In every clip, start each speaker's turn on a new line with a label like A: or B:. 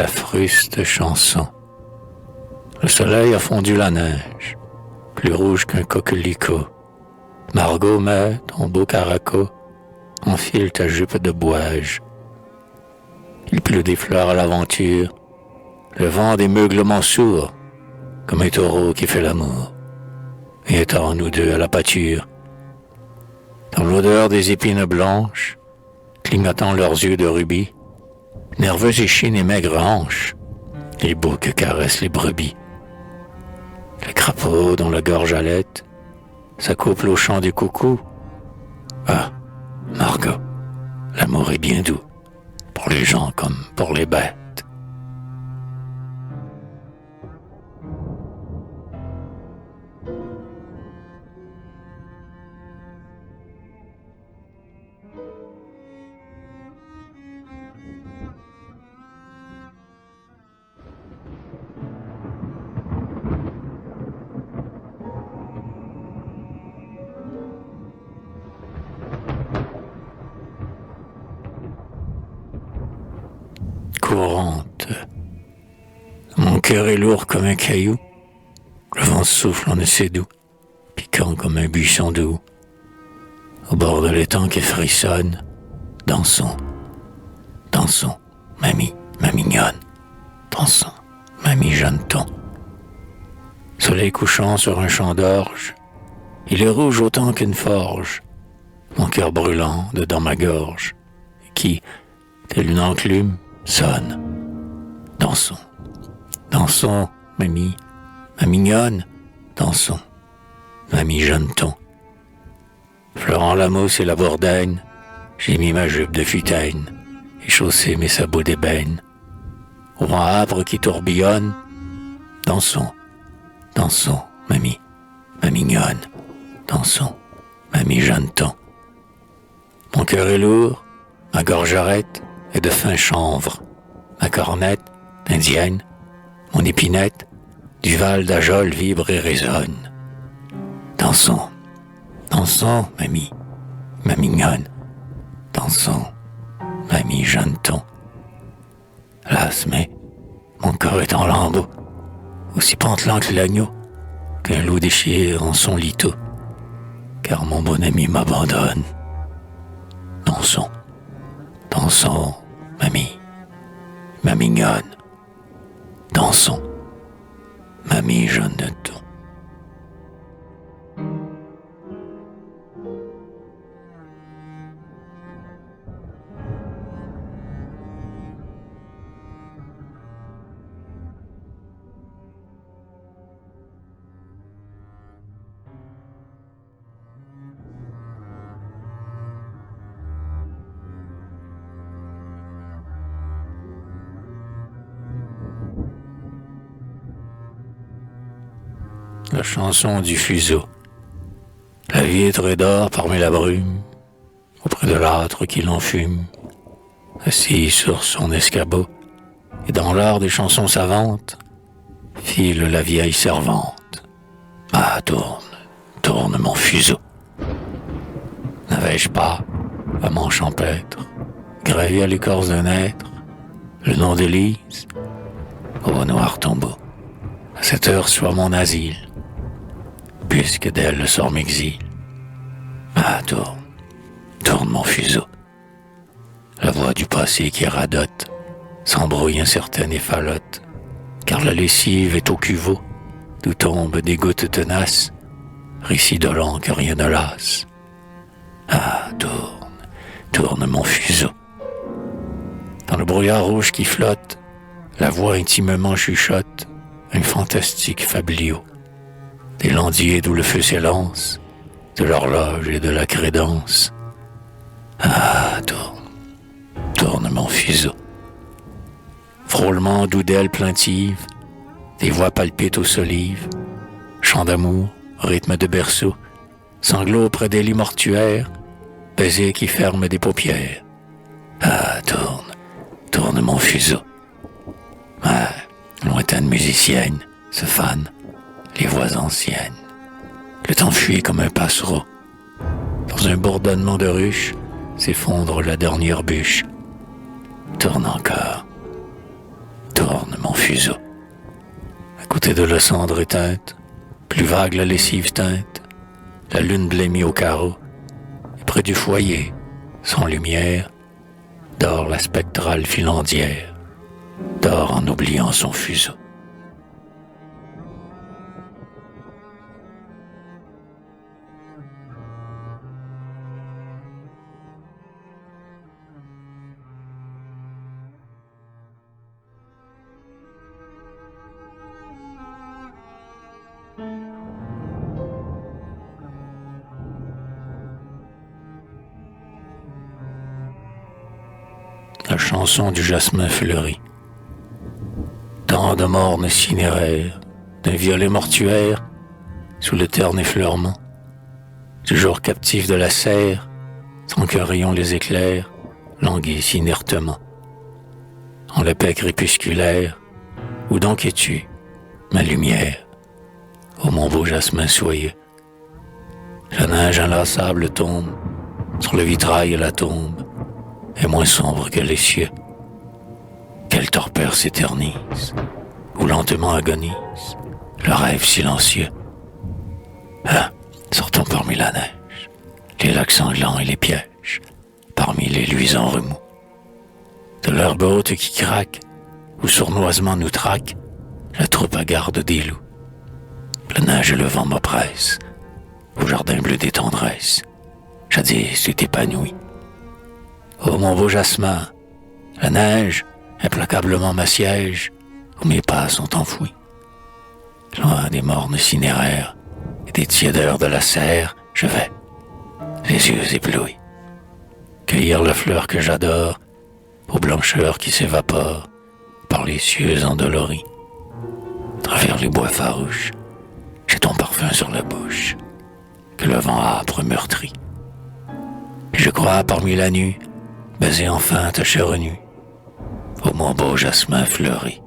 A: la fruste chanson. Le soleil a fondu la neige, plus rouge qu'un coquelicot. Margot, mets ton beau caraco, enfile ta jupe de bouage. Il pleut des fleurs à l'aventure, le vent des meuglements sourds, comme un taureau qui fait l'amour. Et étant nous deux à la pâture, dans l'odeur des épines blanches, clignotant leurs yeux de rubis, nerveux échine et maigre hanche, les boucs caressent les brebis. Les crapauds dont la gorge halète s'accouplent au chant du coucou. Ah, Margot, l'amour est bien doux, pour les gens comme pour les bêtes. Courante. Mon cœur est lourd comme un caillou. Le vent souffle en essai doux, piquant comme un buisson doux. Au bord de l'étang qui frissonne, dansons, dansons, mamie, ma mignonne, dansons, mamie jeanneton. Soleil couchant sur un champ d'orge, il est rouge autant qu'une forge, mon cœur brûlant dedans ma gorge, qui, tel une enclume, sonne. Dansons, dansons, mamie, ma mignonne, dansons, mamie jeanneton. Fleurant la mousse et la bourdaine, j'ai mis ma jupe de futaine et chaussé mes sabots d'ébène. Au vent âpre qui tourbillonne, dansons, dansons, mamie, ma mignonne, dansons, mamie jeanneton. Mon cœur est lourd, ma gorge arrête, et de fin chanvre, ma cornette d'indienne, mon épinette, du val d'Ajol vibre et résonne. Dansons, dansons, mamie, ma mignonne, dansons, mamie jeanneton. Las, mais mon corps est en lambeaux, aussi pantelant que l'agneau, qu'un loup déchire en son liteau, car mon bon ami m'abandonne. Dansons, dansons, mamie, ma mignonne, dansons, mamie jeanneton. La chanson du fuseau. La vitre dort parmi la brume, auprès de l'âtre qui l'enfume, assis sur son escabeau, et dans l'art des chansons savantes, file la vieille servante. Ah, tourne, tourne mon fuseau. N'avais-je pas, à mon champêtre, gravé à l'écorce d'un être, le nom d'Élise, ô noir tombeau, à cette heure soit mon asile, puisque d'elle le sort m'exile. Ah, tourne, tourne mon fuseau. La voix du passé qui radote, s'embrouille incertaine et falote, car la lessive est au cuveau, d'où tombent des gouttes tenaces, récit dolent que rien ne lasse. Ah, tourne, tourne mon fuseau. Dans le brouillard rouge qui flotte, la voix intimement chuchote un fantastique fabliau. Des landiers d'où le feu s'élance, de l'horloge et de la crédence. Ah, tourne, tourne mon fuseau. Frôlement d'oudelles plaintives, des voix palpitent aux solives, chants d'amour, rythme de berceau, sanglots près des lits mortuaires, baisers qui ferment des paupières. Ah, tourne, tourne mon fuseau. Ah, lointaine musicienne se fanent les voix anciennes. Le temps fuit comme un passereau. Dans un bourdonnement de ruches s'effondre la dernière bûche. Tourne encore, mon fuseau. À côté de la cendre éteinte, plus vague la lessive teinte, la lune blêmie au carreau, et près du foyer, sans lumière, dort la spectrale filandière, dort en oubliant son fuseau. La chanson du jasmin fleuri. Tant de mornes cinéraires, d'un violet mortuaire, sous le terne effleurement, du jour captif de la serre, sans qu'un rayon les éclaire, languissent inertement. En la paix crépusculaire, où donc es-tu, ma lumière, ô mon beau jasmin soyeux? La neige inlassable tombe, sur le vitrail la tombe, est moins sombre que les cieux. Quelle torpeur s'éternise, ou lentement agonise, le rêve silencieux. Ah, sortons parmi la neige, les lacs sanglants et les pièges, parmi les luisants remous. De l'herbe haute qui craque, où sournoisement nous traque, la troupe à garde des loups. La neige et le vent m'oppressent, au jardin bleu des tendresses, jadis tu t'épanouis. Ô mon beau jasmin, la neige implacablement m'assiège, où mes pas sont enfouis. Loin des mornes cinéraires et des tiédeurs de la serre, je vais, les yeux éblouis, cueillir la fleur que j'adore, aux blancheurs qui s'évaporent par les cieux endoloris. À travers les bois farouches, j'ai ton parfum sur la bouche, que le vent âpre meurtrit. Et je crois parmi la nuit, baiser enfin ta chair nue, ô mon beau jasmin fleuri.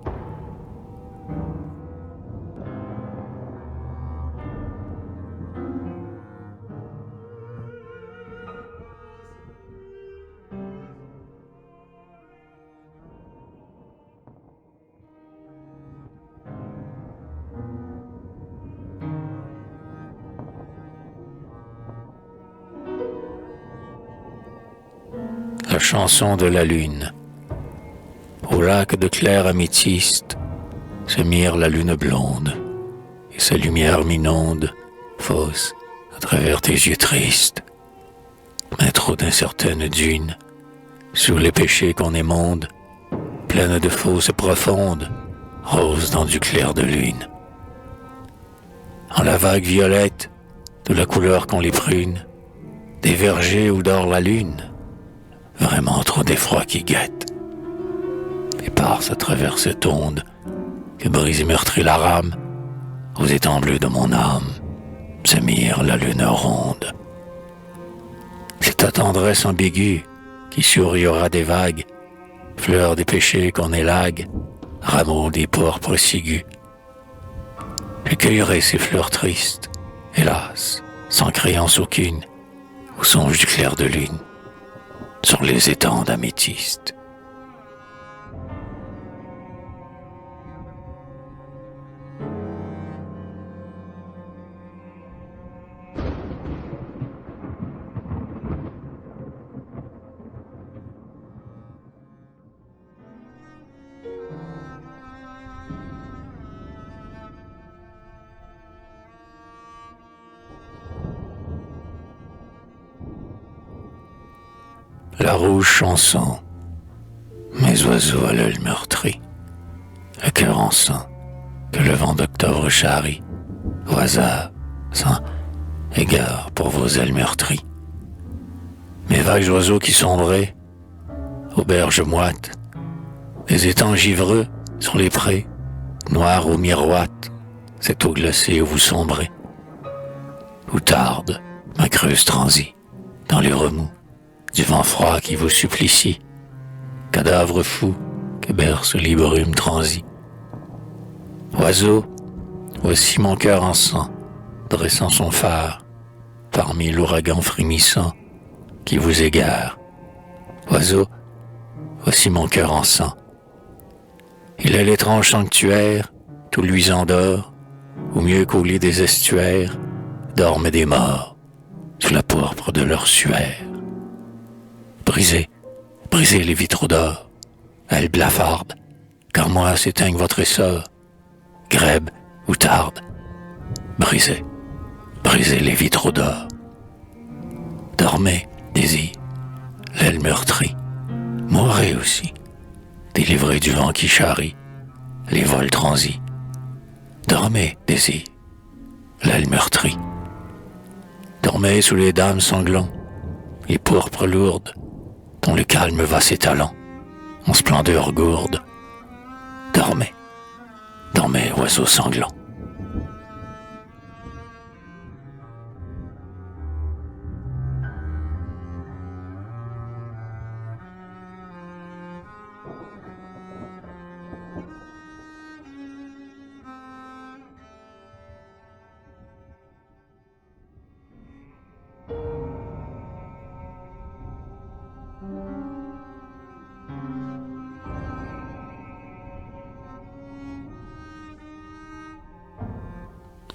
A: La chanson de la lune. Au lac de clair améthyste se mire la lune blonde, et sa lumière m'inonde, fausse, à travers tes yeux tristes. Mais trop d'incertaines dunes, sous les péchés qu'on émonde, pleines de fosses profondes, roses dans du clair de lune. En la vague violette, de la couleur qu'on les prune, des vergers où dort la lune, vraiment trop d'effroi qui guette. Et passe à travers cette onde que brise et meurtrit la rame, aux étangs bleus de mon âme se mire la lune ronde. C'est ta tendresse ambiguë qui souriera des vagues, fleur des péchés qu'on élague, rameau des pourpres sigus. Je cueillerai ces fleurs tristes, hélas, sans créance aucune, au songe du clair de lune, sur les étangs d'améthyste. La rouge chanson, mes oiseaux à l'œil meurtri, le cœur en sang que le vent d'octobre charrie, au hasard, sans égard pour vos ailes meurtries. Mes vagues oiseaux qui sombraient, aux berges moites, des étangs givreux sur les prés, noirs ou miroites, cette eau glacée où vous sombrez, où tarde ma creuse transit dans les remous du vent froid qui vous supplicie, cadavre fou que berce les brumes transis. Oiseau, voici mon cœur en sang, dressant son phare, parmi l'ouragan frémissant qui vous égare. Oiseau, voici mon cœur en sang, Il est l'étrange sanctuaire, tout luisant d'or, où mieux qu'au lit des estuaires, dorment des morts, sous la pourpre de leur suaire. Brisez, brisez les vitraux d'or, elles blafardent, car moi s'éteigne votre essor, grèbe ou tarde. Brisez, brisez les vitraux d'or. Dormez, désir, l'aile meurtrie, mourrez aussi, délivrez du vent qui charrie, les vols transis. Dormez, désir, l'aile meurtrie. Dormez sous les dames sanglants, les pourpres lourdes, dont le calme va s'étalant, en splendeur gourde. Dormez, dormez, oiseaux sanglants.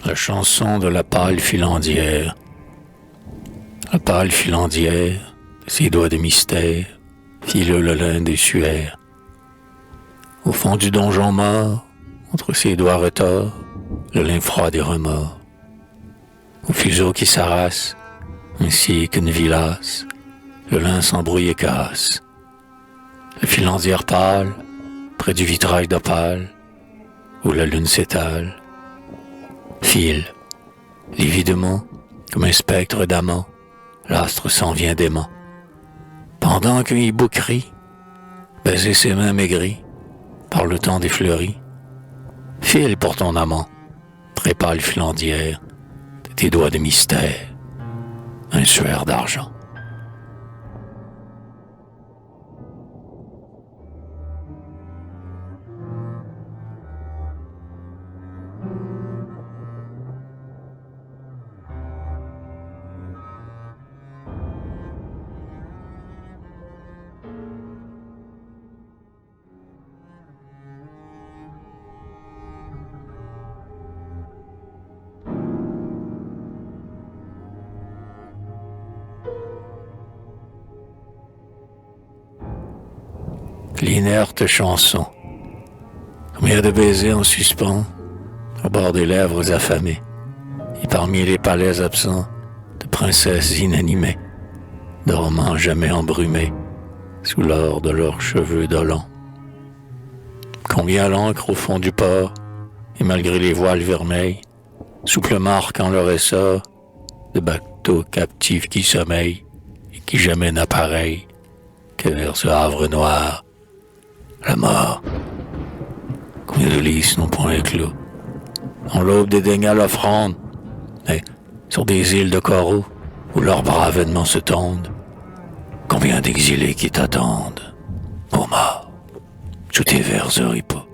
A: La chanson de la pâle filandière. La pâle filandière, de ses doigts de mystère, file le lin des suaires. Au fond du donjon mort, entre ses doigts retors, le lin froid des remords. Au fuseau qui s'arrasse, ainsi qu'une vilasse, le lin s'embrouille et casse. La filandière pâle, près du vitrail d'opale, où la lune s'étale, file, lividement, comme un spectre d'amant, l'astre s'en vient d'aimant. Pendant qu'un hibou crie, baiser ses mains maigries, par le temps des fleuries, file pour ton amant, très pâle filandière, de tes doigts de mystère, un suaire d'argent. L'inerte chanson. Combien de baisers en suspens, au bord des lèvres affamées, et parmi les palais absents, de princesses inanimées, dormant jamais embrumées, sous l'or de leurs cheveux dolents. Combien l'ancre au fond du port, et malgré les voiles vermeilles, souple marquant leur essor, de bateaux captifs qui sommeillent, et qui jamais n'appareillent, que vers ce havre noir, la mort. Combien de lys n'ont point éclos, dont l'aube dédaigna l'offrande, mais sur des îles de coraux, où leurs bras vainement se tendent, combien d'exilés qui t'attendent, ô mort, sous tes vers oripeaux.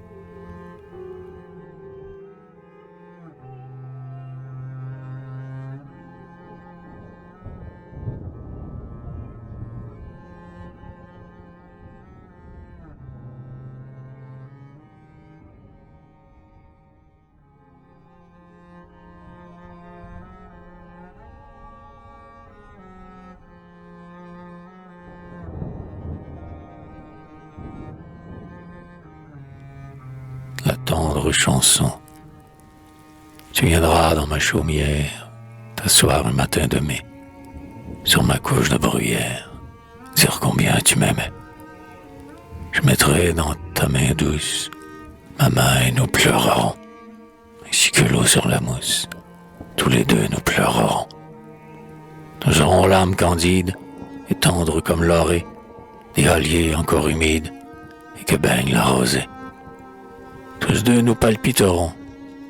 A: La tendre chanson. Tu viendras dans ma chaumière, t'asseoir un matin de mai, sur ma couche de bruyère, dire combien tu m'aimais. Je mettrai dans ta main douce ma main et nous pleurerons, ainsi que l'eau sur la mousse. Tous les deux nous pleurerons. Nous aurons l'âme candide et tendre comme l'orée, des halliers encore humides et que baigne la rosée. Tous deux nous palpiterons,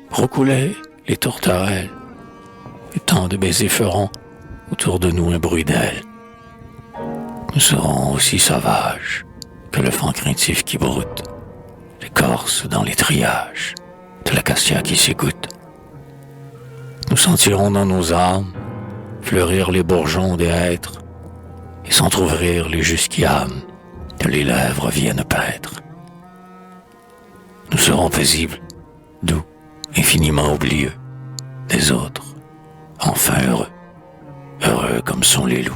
A: recouler les tourterelles, et tant de baisers feront autour de nous un bruit d'ailes. Nous serons aussi sauvages que le fan craintif qui broute, l'écorce dans les triages de l'acacia qui s'égoutte. Nous sentirons dans nos âmes fleurir les bourgeons des hêtres et s'entr'ouvrir les jusquiames que les lèvres viennent paître. nous serons paisibles, doux, infiniment oublieux des autres, enfin heureux, heureux comme sont les loups.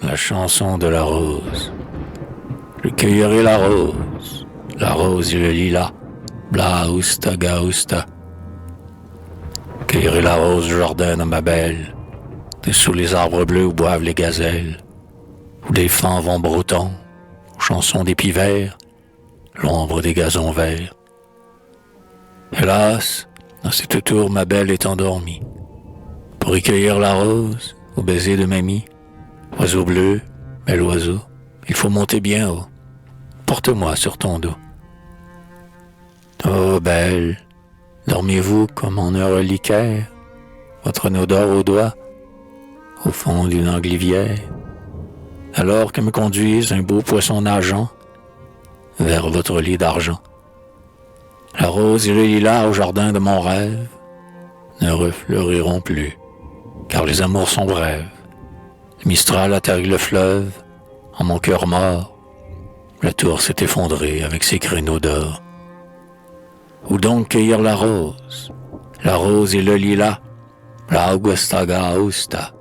A: La chanson de la rose. Je cueillerai la rose et le lilas, bla ousta ga ousta. Cueillerai la rose du jardin de ma belle, et sous les arbres bleus où boivent les gazelles, où des fans vont broutons, aux chansons des pivers, l'ombre des gazons verts. Hélas, dans cette tour ma belle est endormie. Pour y cueillir la rose, au baiser de mamie, oiseau bleu, bel oiseau, il faut monter bien haut. Porte-moi sur ton dos. Oh belle, dormiez-vous comme en un reliquaire, votre nœud d'or au doigt, au fond d'une englivière, alors que me conduise un beau poisson nageant vers votre lit d'argent. La rose et le lilas au jardin de mon rêve ne refleuriront plus, car les amours sont brèves. Le Mistral atterrit le fleuve, en mon cœur mort, la tour s'est effondrée avec ses créneaux d'or. Où donc cueillir la rose et le lilas, la augusta ga austa.